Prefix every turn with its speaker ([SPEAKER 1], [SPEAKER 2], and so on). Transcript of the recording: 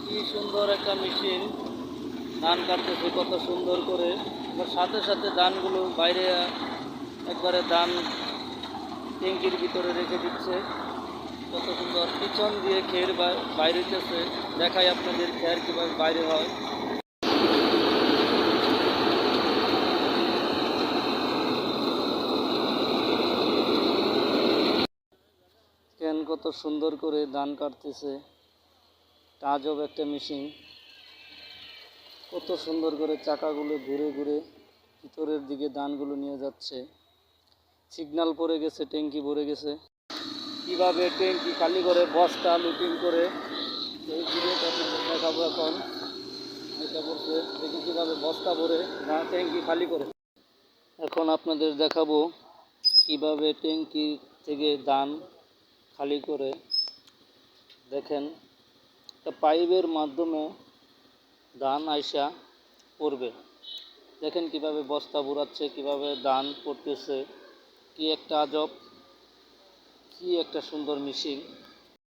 [SPEAKER 1] কি সুন্দর একটা মেশিন ধান কাটতেছে কত সুন্দর করে। এবার সাথে সাথে ধানগুলো বাইরে একবারে ধান ট্যাঙ্কির ভিতরে রেখে দিচ্ছে। কত সুন্দর পিছন দিয়ে খের বাইরে হইতেছে। দেখাই আপনাদের খের কীভাবে বাইরে হয়। কেন কত সুন্দর করে ধান কাটতেছে, আজব একটা মেশিন। কত সুন্দর করে চাকাগুলো ঘুরে ঘুরে ভিতরের দিকে ধানগুলো নিয়ে যাচ্ছে। সিগন্যাল পড়ে গেছে, ট্যাঙ্কি ভরে গেছে। কিভাবে ট্যাঙ্কি খালি করে বস্তা লুটিং করে এই ভিডিওটা আপনাদের দেখাবো। এখন এটা বলছে দেখি কীভাবে বস্তা ভরে না ট্যাঙ্কি খালি করে। এখন আপনাদের দেখাবো কিভাবে ট্যাঙ্কি থেকে ধান খালি করে। দেখেন একটা পাইপের মাধ্যমে ধান আইসা পড়বে। দেখেন কিভাবে বস্তা বুড়াচ্ছে, কিভাবে ধান পড়তেছে। কি একটা আজব, কি একটা সুন্দর মেশিন।